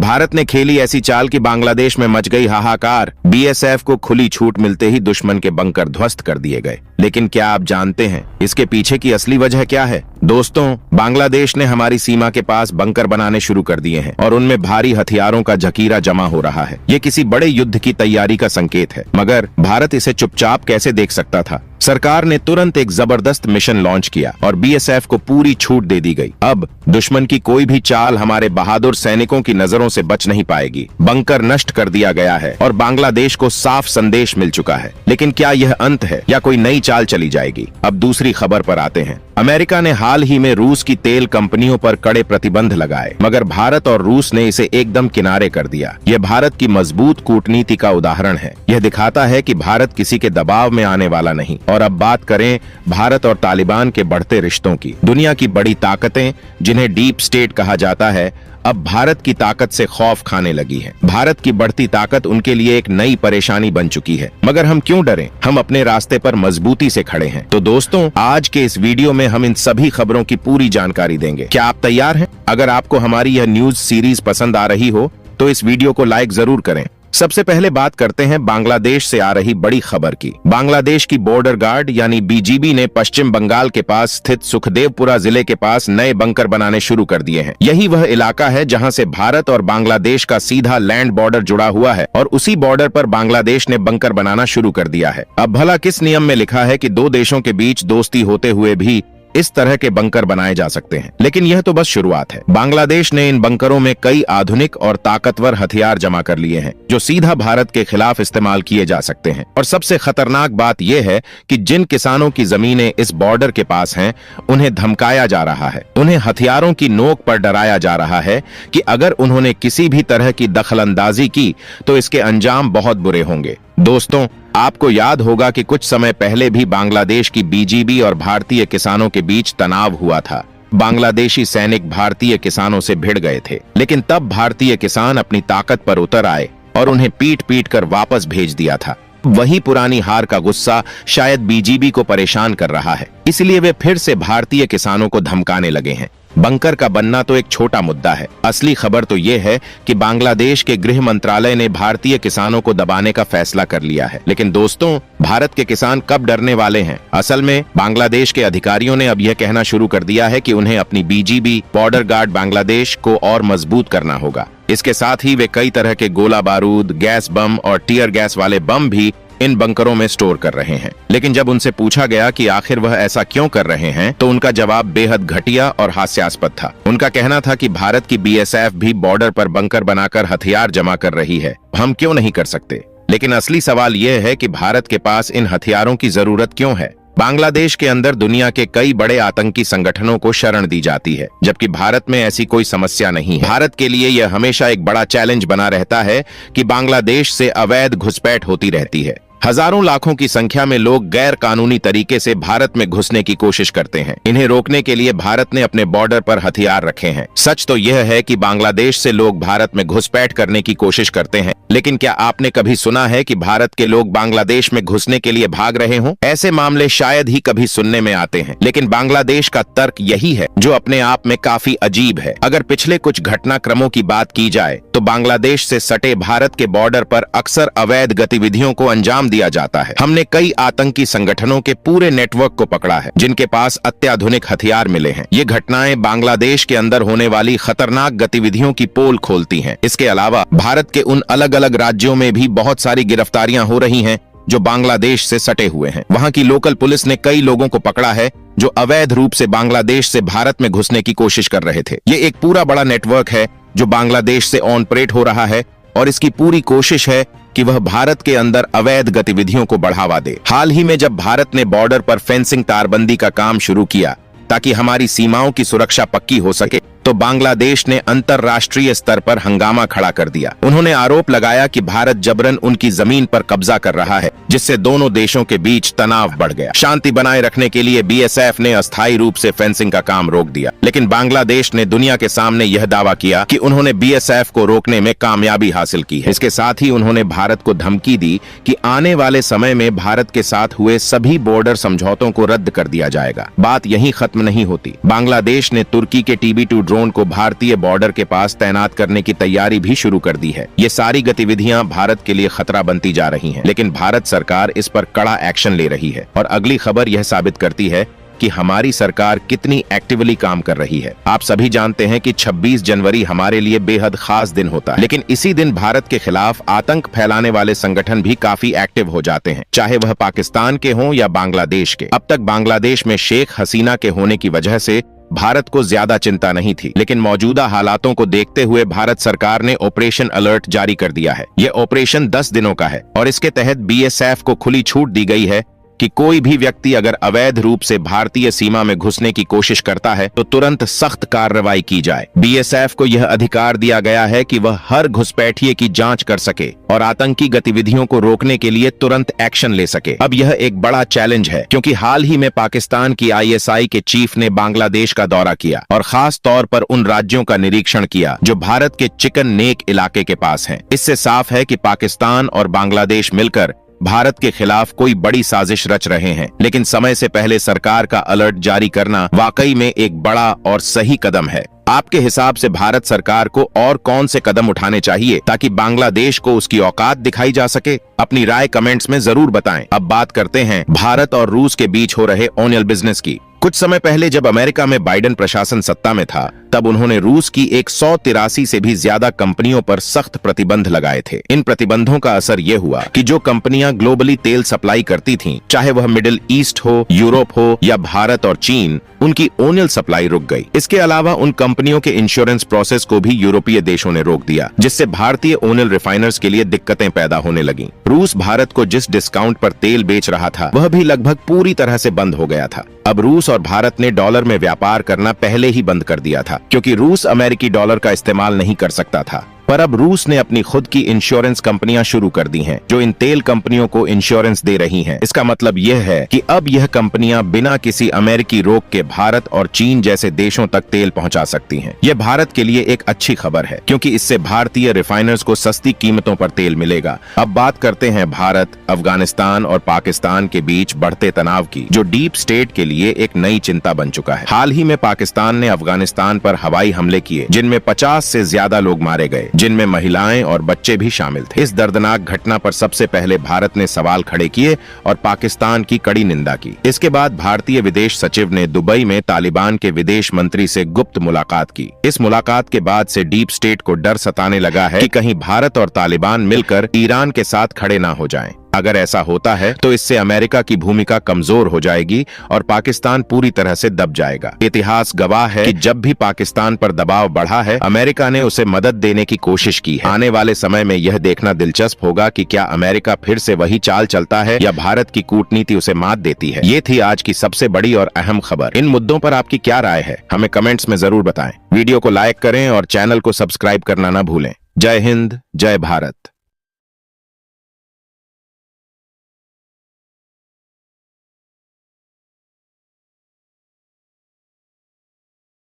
भारत ने खेली ऐसी चाल कि बांग्लादेश में मच गई हाहाकार। बीएसएफ को खुली छूट मिलते ही दुश्मन के बंकर ध्वस्त कर दिए गए। लेकिन क्या आप जानते हैं इसके पीछे की असली वजह क्या है? दोस्तों, बांग्लादेश ने हमारी सीमा के पास बंकर बनाने शुरू कर दिए हैं और उनमें भारी हथियारों का जखीरा जमा हो रहा है। ये किसी बड़े युद्ध की तैयारी का संकेत है, मगर भारत इसे चुपचाप कैसे देख सकता था? सरकार ने तुरंत एक जबरदस्त मिशन लॉन्च किया और बीएसएफ को पूरी छूट दे दी गई। अब दुश्मन की कोई भी चाल हमारे बहादुर सैनिकों की नजरों से बच नहीं पाएगी। बंकर नष्ट कर दिया गया है और बांग्लादेश को साफ संदेश मिल चुका है। लेकिन क्या यह अंत है या कोई नई चाल चली जाएगी? अब दूसरी खबर पर आते हैं। अमेरिका ने हाल ही में रूस की तेल कंपनियों पर कड़े प्रतिबंध लगाए, मगर भारत और रूस ने इसे एकदम किनारे कर दिया। यह भारत की मजबूत कूटनीति का उदाहरण है। यह दिखाता है कि भारत किसी के दबाव में आने वाला नहीं। और अब बात करें भारत और तालिबान के बढ़ते रिश्तों की। दुनिया की बड़ी ताकतें, जिन्हें डीप स्टेट कहा जाता है, अब भारत की ताकत से खौफ खाने लगी है। भारत की बढ़ती ताकत उनके लिए एक नई परेशानी बन चुकी है। मगर हम क्यों डरें? हम अपने रास्ते पर मजबूती से खड़े हैं। तो दोस्तों, आज के इस वीडियो में हम इन सभी खबरों की पूरी जानकारी देंगे। क्या आप तैयार हैं? अगर आपको हमारी यह न्यूज सीरीज पसंद आ रही हो तो इस वीडियो को लाइक जरूर करें। सबसे पहले बात करते हैं बांग्लादेश से आ रही बड़ी खबर की। बांग्लादेश की बॉर्डर गार्ड यानी बीजीबी ने पश्चिम बंगाल के पास स्थित सुखदेवपुरा जिले के पास नए बंकर बनाने शुरू कर दिए हैं। यही वह इलाका है जहां से भारत और बांग्लादेश का सीधा लैंड बॉर्डर जुड़ा हुआ है और उसी बॉर्डर पर बांग्लादेश ने बंकर बनाना शुरू कर दिया है। अब भला किस नियम में लिखा है कि दो देशों के बीच दोस्ती होते हुए भी इस तरह के बंकर बनाए जा सकते हैं? लेकिन यह तो बस शुरुआत है। बांग्लादेश ने इन बंकरों में कई आधुनिक और ताकतवर हथियार जमा कर लिए हैं, जो सीधा भारत के खिलाफ इस्तेमाल किए जा सकते हैं। और सबसे खतरनाक बात यह है कि जिन किसानों की जमीनें इस बॉर्डर के पास हैं, उन्हें धमकाया जा रहा है। उन्हें हथियारों की नोक पर डराया जा रहा है कि अगर उन्होंने किसी भी तरह की दखलंदाजी की तो इसके अंजाम बहुत बुरे होंगे। दोस्तों, आपको याद होगा कि कुछ समय पहले भी बांग्लादेश की बीजीबी और भारतीय किसानों के बीच तनाव हुआ था। बांग्लादेशी सैनिक भारतीय किसानों से भिड़ गए थे, लेकिन तब भारतीय किसान अपनी ताकत पर उतर आए और उन्हें पीट पीट कर वापस भेज दिया था। वही पुरानी हार का गुस्सा शायद बीजीबी को परेशान कर रहा है, इसलिए वे फिर से भारतीय किसानों को धमकाने लगे हैं। बंकर का बनना तो एक छोटा मुद्दा है। असली खबर तो ये है कि बांग्लादेश के गृह मंत्रालय ने भारतीय किसानों को दबाने का फैसला कर लिया है। लेकिन दोस्तों, भारत के किसान कब डरने वाले हैं? असल में बांग्लादेश के अधिकारियों ने अब यह कहना शुरू कर दिया है कि उन्हें अपनी बीजीबी बॉर्डर गार्ड बांग्लादेश को और मजबूत करना होगा। इसके साथ ही वे कई तरह के गोला बारूद, गैस बम और टीयर गैस वाले बम भी इन बंकरों में स्टोर कर रहे हैं। लेकिन जब उनसे पूछा गया कि आखिर वह ऐसा क्यों कर रहे हैं, तो उनका जवाब बेहद घटिया और हास्यास्पद था। उनका कहना था कि भारत की बीएसएफ भी बॉर्डर पर बंकर बनाकर हथियार जमा कर रही है, हम क्यों नहीं कर सकते? लेकिन असली सवाल यह है कि भारत के पास इन हथियारों की जरूरत क्यों है? बांग्लादेश के अंदर दुनिया के कई बड़े आतंकी संगठनों को शरण दी जाती है, जबकि भारत में ऐसी कोई समस्या नहीं है। भारत के लिए यह हमेशा एक बड़ा चैलेंज बना रहता है कि बांग्लादेश से अवैध घुसपैठ होती रहती है। हजारों लाखों की संख्या में लोग गैर कानूनी तरीके से भारत में घुसने की कोशिश करते हैं। इन्हें रोकने के लिए भारत ने अपने बॉर्डर पर हथियार रखे हैं। सच तो यह है कि बांग्लादेश से लोग भारत में घुसपैठ करने की कोशिश करते हैं, लेकिन क्या आपने कभी सुना है कि भारत के लोग बांग्लादेश में घुसने के लिए भाग रहे हों? ऐसे मामले शायद ही कभी सुनने में आते हैं। लेकिन बांग्लादेश का तर्क यही है, जो अपने आप में काफी अजीब है। अगर पिछले कुछ घटनाक्रमों की बात की जाए तो बांग्लादेश से सटे भारत के बॉर्डर पर अक्सर अवैध गतिविधियों को अंजाम दिया जाता है। हमने कई आतंकी संगठनों के पूरे नेटवर्क को पकड़ा है, जिनके पास अत्याधुनिक हथियार मिले हैं। ये घटनाएं बांग्लादेश के अंदर होने वाली खतरनाक गतिविधियों की पोल खोलती हैं। इसके अलावा भारत के उन अलग अलग राज्यों में भी बहुत सारी गिरफ्तारियां हो रही हैं जो बांग्लादेश से सटे हुए हैं। वहां की लोकल पुलिस ने कई लोगों को पकड़ा है जो अवैध रूप से बांग्लादेश से भारत में घुसने की कोशिश कर रहे थे। ये एक पूरा बड़ा नेटवर्क है जो बांग्लादेश से ऑपरेट हो रहा है और इसकी पूरी कोशिश है कि वह भारत के अंदर अवैध गतिविधियों को बढ़ावा दे। हाल ही में जब भारत ने बॉर्डर पर फेंसिंग तारबंदी का काम शुरू किया ताकि हमारी सीमाओं की सुरक्षा पक्की हो सके, तो बांग्लादेश ने अंतर्राष्ट्रीय स्तर पर हंगामा खड़ा कर दिया। उन्होंने आरोप लगाया कि भारत जबरन उनकी जमीन पर कब्जा कर रहा है, जिससे दोनों देशों के बीच तनाव बढ़ गया। शांति बनाए रखने के लिए बीएसएफ ने अस्थायी रूप से फेंसिंग का काम रोक दिया, लेकिन बांग्लादेश ने दुनिया के सामने यह दावा किया कि उन्होंने बीएसएफ को रोकने में कामयाबी हासिल की है। इसके साथ ही उन्होंने भारत को धमकी दी कि आने वाले समय में भारत के साथ हुए सभी बॉर्डर समझौतों को रद्द कर दिया जाएगा। बात यहीं खत्म नहीं होती। बांग्लादेश ने तुर्की के TB2 ड्रोन को भारतीय बॉर्डर के पास तैनात करने की तैयारी भी शुरू कर दी है। ये सारी गतिविधियां भारत के लिए खतरा बनती जा रही हैं, लेकिन भारत सरकार इस पर कड़ा एक्शन ले रही है। और अगली खबर यह साबित करती है कि हमारी सरकार कितनी एक्टिवली काम कर रही है। आप सभी जानते हैं कि 26 जनवरी हमारे लिए बेहद खास दिन होता है, लेकिन इसी दिन भारत के खिलाफ आतंक फैलाने वाले संगठन भी काफी एक्टिव हो जाते हैं, चाहे वह पाकिस्तान के हों या बांग्लादेश के। अब तक बांग्लादेश में शेख हसीना के होने की वजह से भारत को ज्यादा चिंता नहीं थी, लेकिन मौजूदा हालातों को देखते हुए भारत सरकार ने ऑपरेशन अलर्ट जारी कर दिया है। यह ऑपरेशन 10 दिनों का है और इसके तहत BSF को खुली छूट दी गई है कि कोई भी व्यक्ति अगर अवैध रूप से भारतीय सीमा में घुसने की कोशिश करता है तो तुरंत सख्त कार्रवाई की जाए। BSF को यह अधिकार दिया गया है कि वह हर घुसपैठिए की जांच कर सके और आतंकी गतिविधियों को रोकने के लिए तुरंत एक्शन ले सके। अब यह एक बड़ा चैलेंज है, क्योंकि हाल ही में पाकिस्तान की ISI के चीफ ने बांग्लादेश का दौरा किया और खास तौर पर उन राज्यों का निरीक्षण किया जो भारत के चिकन नेक इलाके के पास हैं। इससे साफ है कि पाकिस्तान और बांग्लादेश मिलकर भारत के खिलाफ कोई बड़ी साजिश रच रहे हैं, लेकिन समय से पहले सरकार का अलर्ट जारी करना वाकई में एक बड़ा और सही कदम है। आपके हिसाब से भारत सरकार को और कौन से कदम उठाने चाहिए ताकि बांग्लादेश को उसकी औकात दिखाई जा सके? अपनी राय कमेंट्स में जरूर बताएं। अब बात करते हैं भारत और रूस के बीच हो रहे ऑनियल बिजनेस की। कुछ समय पहले जब अमेरिका में बाइडेन प्रशासन सत्ता में था, तब उन्होंने रूस की 183 से भी ज्यादा कंपनियों पर सख्त प्रतिबंध लगाए थे। इन प्रतिबंधों का असर यह हुआ कि जो कंपनियां ग्लोबली तेल सप्लाई करती थीं, चाहे वह मिडिल ईस्ट हो, यूरोप हो या भारत और चीन, उनकी ओनियल सप्लाई रुक गई। इसके अलावा उन कंपनियों के इंश्योरेंस प्रोसेस को भी यूरोपीय देशों ने रोक दिया, जिससे भारतीय ओनियल रिफाइनर्स के लिए दिक्कतें पैदा होने लगीं। रूस भारत को जिस डिस्काउंट पर तेल बेच रहा था, वह भी लगभग पूरी तरह से बंद हो गया था। अब रूस और भारत ने डॉलर में व्यापार करना पहले ही बंद कर दिया था, क्योंकि रूस अमेरिकी डॉलर का इस्तेमाल नहीं कर सकता था। पर अब रूस ने अपनी खुद की इंश्योरेंस कंपनियां शुरू कर दी हैं, जो इन तेल कंपनियों को इंश्योरेंस दे रही हैं। इसका मतलब यह है कि अब यह कंपनियां बिना किसी अमेरिकी रोक के भारत और चीन जैसे देशों तक तेल पहुंचा सकती हैं। यह भारत के लिए एक अच्छी खबर है, क्योंकि इससे भारतीय रिफाइनर्स को सस्ती कीमतों पर तेल मिलेगा। अब बात करते हैं भारत, अफगानिस्तान और पाकिस्तान के बीच बढ़ते तनाव की, जो डीप स्टेट के लिए एक नई चिंता बन चुका है। हाल ही में पाकिस्तान ने अफगानिस्तान पर हवाई हमले किए, जिनमें 50 से ज्यादा लोग मारे गए, जिनमें महिलाएं और बच्चे भी शामिल थे। इस दर्दनाक घटना पर सबसे पहले भारत ने सवाल खड़े किए और पाकिस्तान की कड़ी निंदा की। इसके बाद भारतीय विदेश सचिव ने दुबई में तालिबान के विदेश मंत्री से गुप्त मुलाकात की। इस मुलाकात के बाद से डीप स्टेट को डर सताने लगा है कि कहीं भारत और तालिबान मिलकर ईरान के साथ खड़े ना हो जाएं। अगर ऐसा होता है तो इससे अमेरिका की भूमिका कमजोर हो जाएगी और पाकिस्तान पूरी तरह से दब जाएगा। इतिहास गवाह है कि जब भी पाकिस्तान पर दबाव बढ़ा है, अमेरिका ने उसे मदद देने की कोशिश की है। आने वाले समय में यह देखना दिलचस्प होगा कि क्या अमेरिका फिर से वही चाल चलता है या भारत की कूटनीति उसे मात देती है। ये थी आज की सबसे बड़ी और अहम खबर। इन मुद्दों पर आपकी क्या राय है, हमें कमेंट्स में जरूर बताएं। वीडियो को लाइक करें और चैनल को सब्सक्राइब करना न भूलें। जय हिंद, जय भारत।